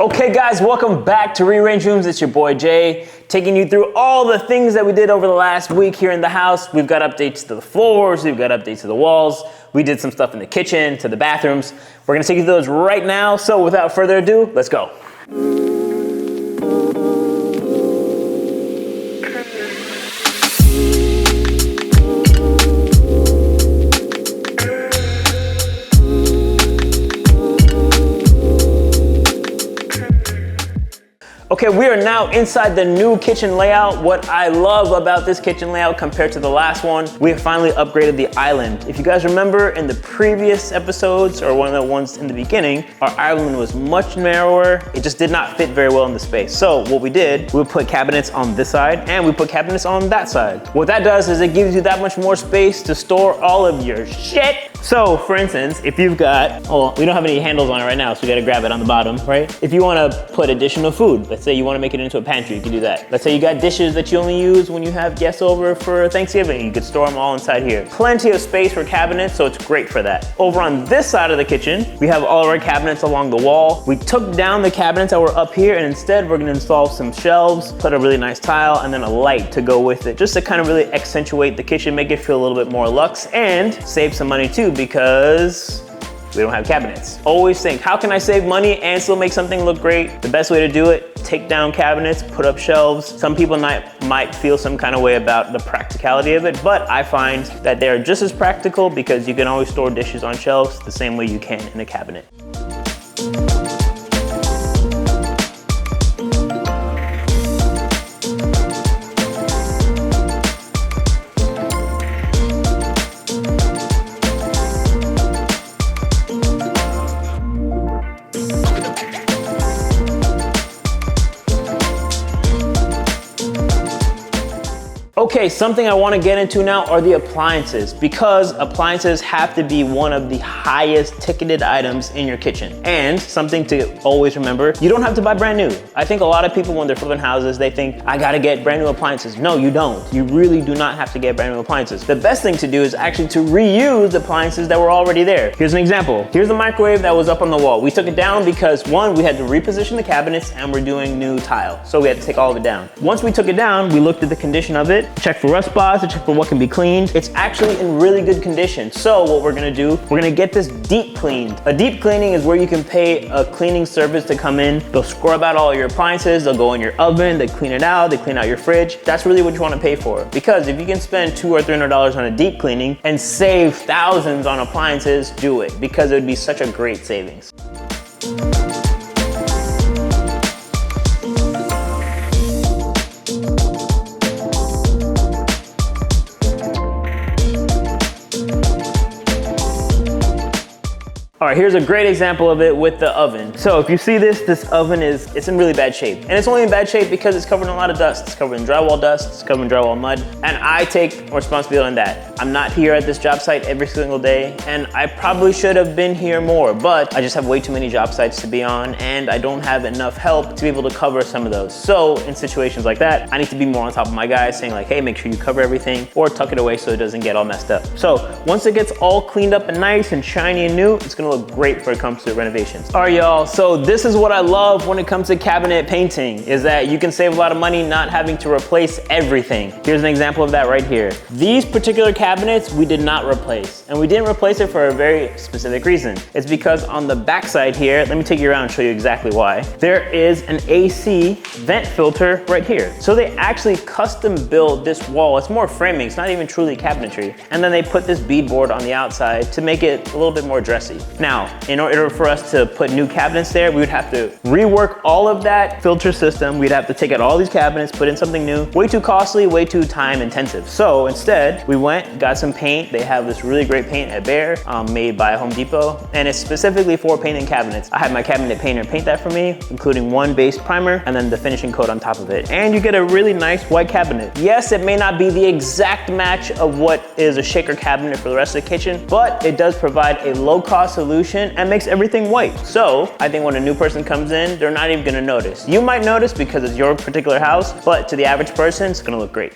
Okay guys, welcome back to Rearrange Rooms. It's your boy Jay, taking you through all the things that we did over the last week here in the house. We've got updates to the floors, we've got updates to the walls, we did some stuff in the kitchen, to the bathrooms. We're gonna take you through those right now, so without further ado, let's go. Okay, we are now inside the new kitchen layout. What I love about this kitchen layout compared to the last one, we have finally upgraded the island. If you guys remember in the previous episodes, or one of the ones in the beginning, our island was much narrower. It just did not fit very well in the space. So what we did, we put cabinets on this side and we put cabinets on that side. What that does is it gives you that much more space to store all of your shit. So for instance, if you've got, well, we don't have any handles on it right now, so we gotta grab it on the bottom, right? If you wanna put additional food, let's say you wanna make it into a pantry, you can do that. Let's say you got dishes that you only use when you have guests over for Thanksgiving, you could store them all inside here. Plenty of space for cabinets, so it's great for that. Over on this side of the kitchen, we have all of our cabinets along the wall. We took down the cabinets that were up here, and instead we're gonna install some shelves, put a really nice tile, and then a light to go with it, just to kind of really accentuate the kitchen, make it feel a little bit more luxe, and save some money too, because we don't have cabinets. Always think, how can I save money and still make something look great? The best way to do it, take down cabinets, put up shelves. Some people might feel some kind of way about the practicality of it, but I find that they're just as practical because you can always store dishes on shelves the same way you can in a cabinet. Okay, something I want to get into now are the appliances, because appliances have to be one of the highest ticketed items in your kitchen. And something to always remember, you don't have to buy brand new. I think a lot of people when they're flipping houses, they think, I gotta get brand new appliances. No, you don't. You really do not have to get brand new appliances. The best thing to do is actually to reuse appliances that were already there. Here's an example. Here's the microwave that was up on the wall. We took it down because one, we had to reposition the cabinets and we're doing new tile. So we had to take all of it down. Once we took it down, we looked at the condition of it, check for rust spots, check for what can be cleaned. It's actually in really good condition. So what we're gonna do, we're gonna get this deep cleaned. A deep cleaning is where you can pay a cleaning service to come in. They'll scrub out all your appliances, they'll go in your oven, they clean it out, they clean out your fridge. That's really what you wanna pay for. Because if you can spend $200 or $300 on a deep cleaning and save thousands on appliances, do it, because it would be such a great savings. All right, here's a great example of it with the oven. So if you see this oven it's in really bad shape. And it's only in bad shape because it's covered in a lot of dust. It's covered in drywall dust, it's covered in drywall mud, and I take responsibility on that. I'm not here at this job site every single day, and I probably should have been here more, but I just have way too many job sites to be on, and I don't have enough help to be able to cover some of those. So in situations like that, I need to be more on top of my guys, saying like, hey, make sure you cover everything, or tuck it away so it doesn't get all messed up. So once it gets all cleaned up and nice and shiny and new, it's gonna look great when it comes to renovations. All right, y'all, so this is what I love when it comes to cabinet painting, is that you can save a lot of money not having to replace everything. Here's an example of that right here. These particular cabinets, we did not replace, and we didn't replace it for a very specific reason. It's because on the back side here, let me take you around and show you exactly why. There is an AC vent filter right here. So they actually custom built this wall. It's more framing, it's not even truly cabinetry. And then they put this beadboard on the outside to make it a little bit more dressy. Now, in order for us to put new cabinets there, we would have to rework all of that filter system. We'd have to take out all these cabinets, put in something new. Way too costly, way too time intensive. So instead, we went, got some paint. They have this really great paint at Behr, made by Home Depot, and it's specifically for painting cabinets. I had my cabinet painter paint that for me, including one base primer and then the finishing coat on top of it. And you get a really nice white cabinet. Yes, it may not be the exact match of what is a shaker cabinet for the rest of the kitchen, but it does provide a low-cost solution and makes everything white. So I think when a new person comes in, they're not even gonna notice. You might notice because it's your particular house, but to the average person, it's gonna look great.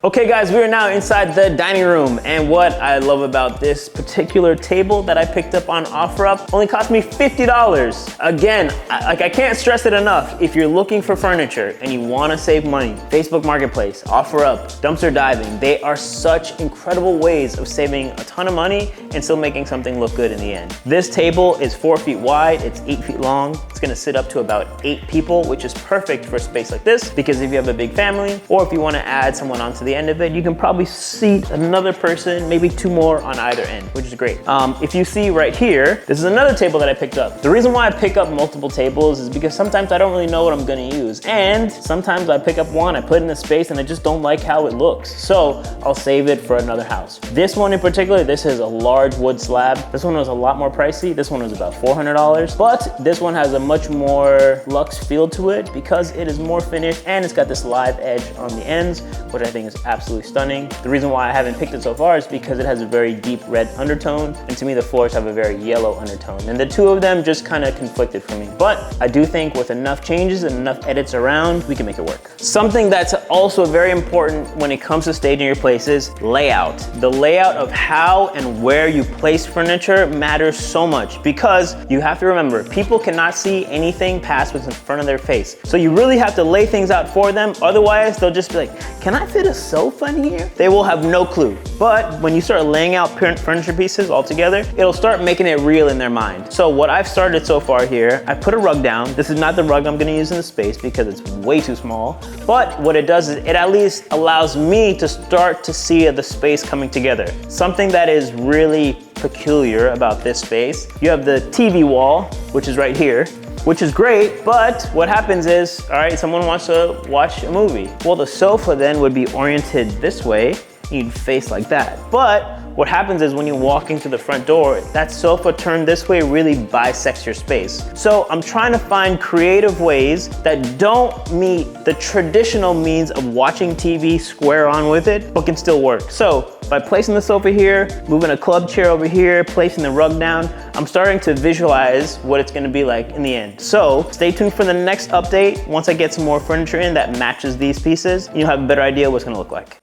Okay guys, we are now inside the dining room, and what I love about this particular table that I picked up on OfferUp only cost me $50. Again, I can't stress it enough. If you're looking for furniture and you wanna save money, Facebook Marketplace, OfferUp, dumpster diving, they are such incredible ways of saving a ton of money and still making something look good in the end. This table is 4 feet wide, it's 8 feet long. It's gonna sit up to about 8 people, which is perfect for a space like this, because if you have a big family, or if you wanna add someone onto the end of it, you can probably seat another person, maybe 2 more on either end, which is great. If you see right here, this is another table that I picked up. The reason why I pick up multiple tables is because sometimes I don't really know what I'm gonna use. And sometimes I pick up one, I put it in a space, and I just don't like how it looks. So I'll save it for another house. This one in particular, this is a large wood slab. This one was a lot more pricey. This one was about $400, but this one has a much more luxe feel to it because it is more finished and it's got this live edge on the ends, which I think is absolutely stunning. The reason why I haven't picked it so far is because it has a very deep red undertone, and to me the floors have a very yellow undertone, and the two of them just kind of conflicted for me. But I do think with enough changes and enough edits around, we can make it work. Something that's also very important when it comes to staging your place is layout. The layout of how and where you place furniture matters so much, because you have to remember, people cannot see anything past what's in front of their face. So you really have to lay things out for them, otherwise they'll just be like, can I fit a sofa in here? They will have no clue. But when you start laying out furniture pieces all together, it'll start making it real in their mind. So what I've started so far here, I put a rug down. This is not the rug I'm gonna use in the space because it's way too small. But what it does is it at least allows me to start to see the space coming together. Something that is really peculiar about this space, you have the TV wall, which is right here, which is great, but what happens is, all right, someone wants to watch a movie. Well, the sofa then would be oriented this way, you'd face like that. But what happens is when you walk into the front door, that sofa turned this way really bisects your space. So I'm trying to find creative ways that don't meet the traditional means of watching TV square on with it, but can still work. So by placing the sofa here, moving a club chair over here, placing the rug down, I'm starting to visualize what it's gonna be like in the end. So stay tuned for the next update. Once I get some more furniture in that matches these pieces, you'll have a better idea what it's gonna look like.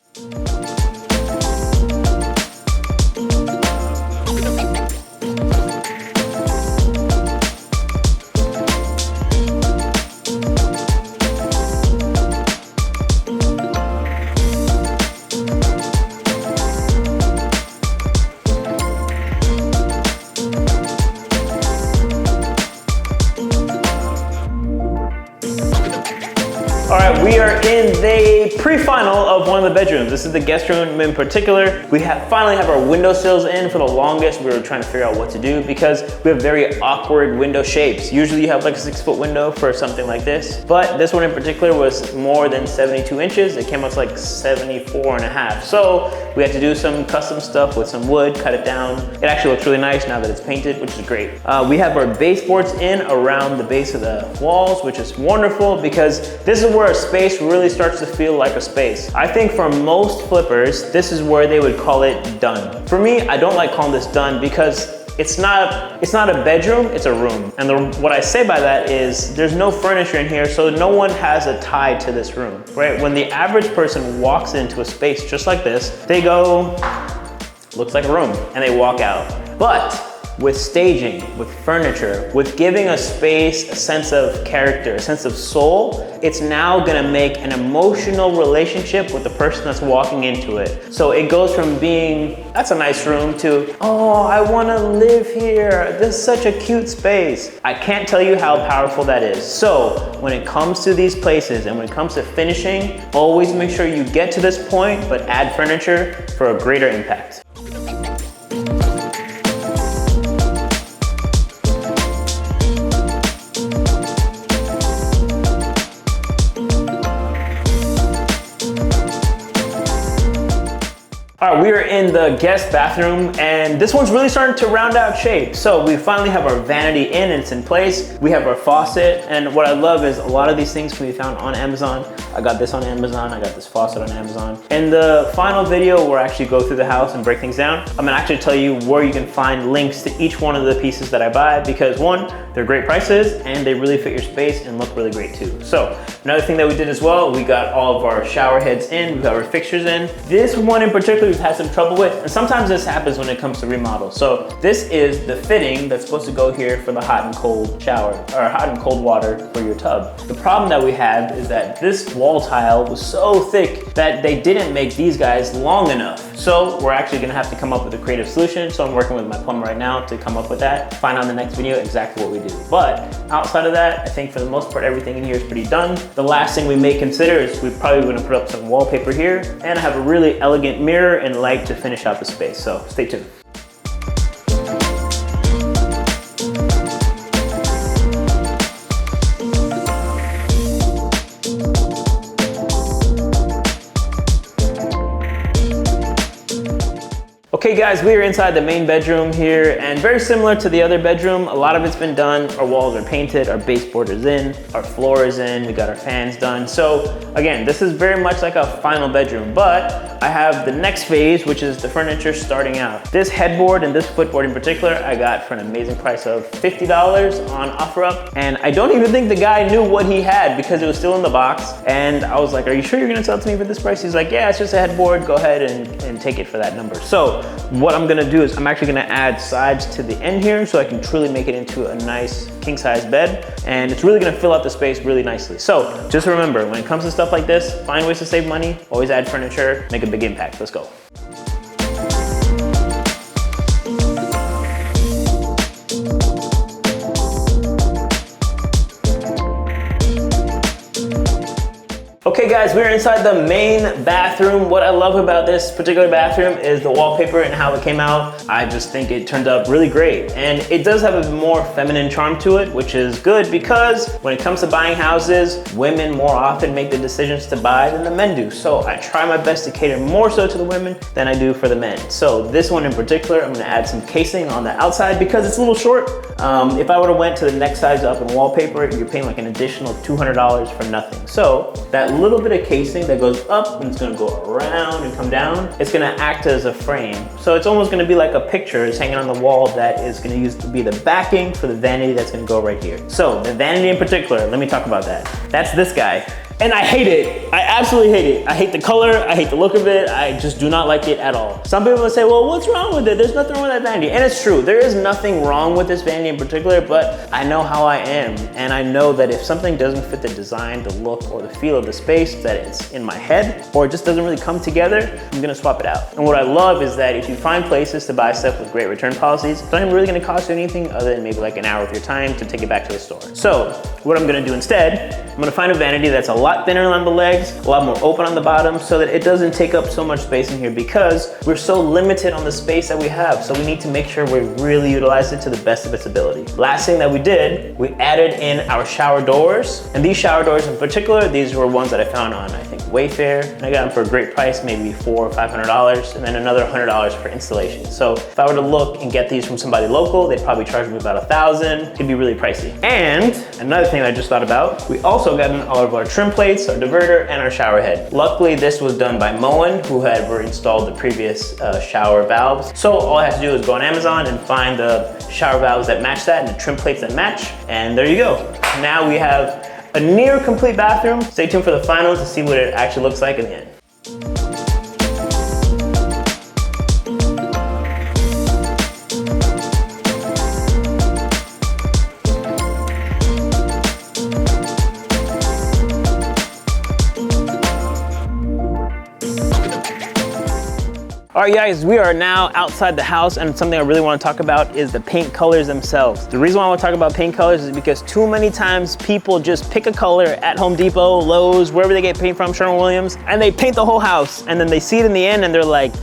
All right, we are in the pre-final of one of the bedrooms. This is the guest room in particular. We finally have our windowsills in. For the longest, we were trying to figure out what to do because we have very awkward window shapes. Usually you have like a 6-foot window for something like this, but this one in particular was more than 72 inches. It came out to like 74 and a half. So we had to do some custom stuff with some wood, cut it down. It actually looks really nice now that it's painted, which is great. We have our baseboards in around the base of the walls, which is wonderful because this is where a space really starts to feel like a space. I think for most flippers, this is where they would call it done. For me, I don't like calling this done because it's not a bedroom, it's a room. And what I say by that is there's no furniture in here, so no one has a tie to this room, right? When the average person walks into a space just like this, they go, looks like a room, and they walk out. But with staging, with furniture, with giving a space a sense of character, a sense of soul, it's now gonna make an emotional relationship with the person that's walking into it. So it goes from being, that's a nice room, to, oh, I wanna live here. This is such a cute space. I can't tell you how powerful that is. So when it comes to these places and when it comes to finishing, always make sure you get to this point, but add furniture for a greater impact. All All right, we are in the guest bathroom, and this one's really starting to round out shape. So we finally have our vanity in and it's in place. We have our faucet, and what I love is a lot of these things can be found on Amazon. I got this on Amazon, I got this faucet on Amazon. In the final video, where I actually go through the house and break things down, I'm gonna actually tell you where you can find links to each one of the pieces that I buy, because one, they're great prices and they really fit your space and look really great too. So another thing that we did as well, we got all of our shower heads in, we got our fixtures in. This one in particular we've had some trouble with, and sometimes this happens when it comes to remodels. So this is the fitting that's supposed to go here for the hot and cold shower, or hot and cold water for your tub. The problem that we had is that this wall tile was so thick that they didn't make these guys long enough. So we're actually gonna have to come up with a creative solution. So I'm working with my plumber right now to come up with that. Find out in the next video exactly what we do. But outside of that, I think for the most part, everything in here is pretty done. The last thing we may consider is we're probably gonna put up some wallpaper here, and I have a really elegant mirror and light to finish out the space, so stay tuned. Okay guys, we are inside the main bedroom here, and very similar to the other bedroom, a lot of it's been done. Our walls are painted, our baseboard is in, our floor is in, we got our fans done. So again, this is very much like a final bedroom, but I have the next phase, which is the furniture starting out. This headboard and this footboard in particular, I got for an amazing price of $50 on OfferUp. And I don't even think the guy knew what he had because it was still in the box. And I was like, are you sure you're gonna sell it to me for this price? He's like, yeah, it's just a headboard. Go ahead and take it for that number. So what I'm gonna do is I'm actually gonna add sides to the end here so I can truly make it into a nice king size bed. And it's really gonna fill out the space really nicely. So just remember, when it comes to stuff like this, find ways to save money, always add furniture, make a big impact. Let's go. Okay guys, we're inside the main bathroom. What I love about this particular bathroom is the wallpaper and how it came out. I just think it turned up really great. And it does have a more feminine charm to it, which is good because when it comes to buying houses, women more often make the decisions to buy than the men do. So I try my best to cater more so to the women than I do for the men. So this one in particular, I'm gonna add some casing on the outside because it's a little short. If I would have went to the next size up in wallpaper, you're paying like an additional $200 for nothing. So that little bit of casing that goes up and it's gonna go around and come down, it's gonna act as a frame. So it's almost gonna be like a picture is hanging on the wall that is gonna use to be the backing for the vanity that's gonna go right here. So the vanity in particular, let me talk about that. That's this guy. And I hate it. I absolutely hate it. I hate the color. I hate the look of it. I just do not like it at all. Some people will say, well, what's wrong with it? There's nothing wrong with that vanity. And it's true. There is nothing wrong with this vanity in particular, but I know how I am. And I know that if something doesn't fit the design, the look, or the feel of the space, that it's in my head, or it just doesn't really come together, I'm gonna swap it out. And what I love is that if you find places to buy stuff with great return policies, it's not even really gonna cost you anything other than maybe like an hour of your time to take it back to the store. So what I'm gonna do instead, I'm gonna find a vanity that's a lot thinner on the legs, a lot more open on the bottom so that it doesn't take up so much space in here because we're so limited on the space that we have. So we need to make sure we really utilize it to the best of its ability. Last thing that we did, we added in our shower doors. And these shower doors in particular, these were ones that I found on, I think, Wayfair. And I got them for a great price, maybe $400 or $500, and then another $100 for installation. So if I were to look and get these from somebody local, they'd probably charge me about $1,000. It'd be really pricey. And another thing I just thought about, we also got in all of our trim plates, our diverter, and our shower head. Luckily, this was done by Moen, who had installed the previous shower valves. So all I have to do is go on Amazon and find the shower valves that match that and the trim plates that match, and there you go. Now we have a near complete bathroom. Stay tuned for the final to see what it actually looks like in the end. All right guys, we are now outside the house, and something I really want to talk about is the paint colors themselves. The reason why I want to talk about paint colors is because too many times people just pick a color at Home Depot, Lowe's, wherever they get paint from, Sherwin-Williams, and they paint the whole house, and then they see it in the end and they're like,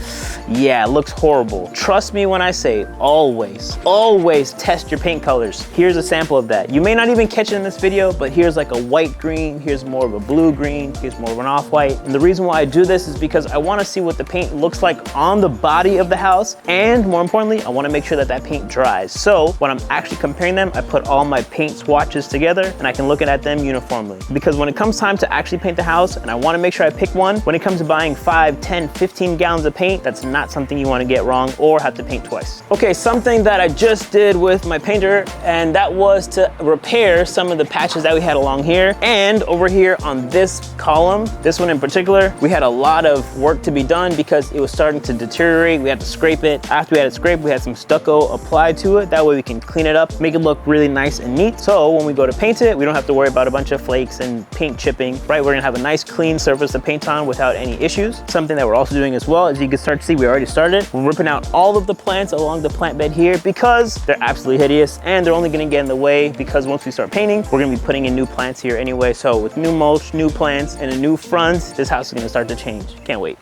yeah, it looks horrible. Trust me when I say always test your paint colors. Here's a sample of that. You may not even catch it in this video, but here's like a white green, here's more of a blue green, here's more of an off-white. And the reason why I do this is because I want to see what the paint looks like on on the body of the house, and more importantly, I wanna make sure that that paint dries. So when I'm actually comparing them, I put all my paint swatches together and I can look at them uniformly. Because when it comes time to actually paint the house, and I wanna make sure I pick one, when it comes to buying 5, 10, 15 gallons of paint, that's not something you wanna get wrong or have to paint twice. Okay, something that I just did with my painter, and that was to repair some of the patches that we had along here. And over here on this column, this one in particular, we had a lot of work to be done because it was starting to deteriorate. We had to scrape it. After we had it scraped, we had some stucco applied to it. That way we can clean it up, make it look really nice and neat. So when we go to paint it, we don't have to worry about a bunch of flakes and paint chipping, right? We're gonna have a nice clean surface to paint on without any issues. Something that we're also doing as well, as you can start to see, we already started. We're ripping out all of the plants along the plant bed here because they're absolutely hideous and they're only gonna get in the way because once we start painting, we're gonna be putting in new plants here anyway. So with new mulch, new plants, and a new front, this house is gonna start to change. Can't wait.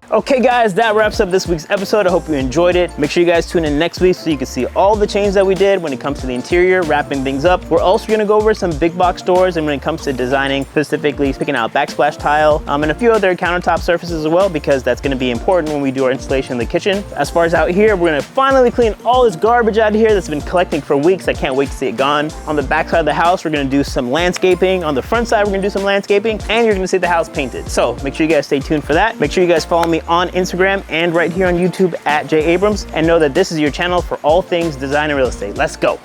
Okay guys, that wraps up this week's episode. I hope you enjoyed it. Make sure you guys tune in next week so you can see all the changes that we did when it comes to the interior, wrapping things up. We're also gonna go over some big box stores and when it comes to designing, specifically picking out backsplash tile and a few other countertop surfaces as well, because that's gonna be important when we do our installation in the kitchen. As far as out here, we're gonna finally clean all this garbage out of here that's been collecting for weeks. I can't wait to see it gone. On the back side of the house, we're gonna do some landscaping. On the front side, we're gonna do some landscaping, and you're gonna see the house painted. So make sure you guys stay tuned for that. Make sure you guys follow me on Instagram and right here on YouTube at Jay Abrams, and know that this is your channel for all things design and real estate. Let's go.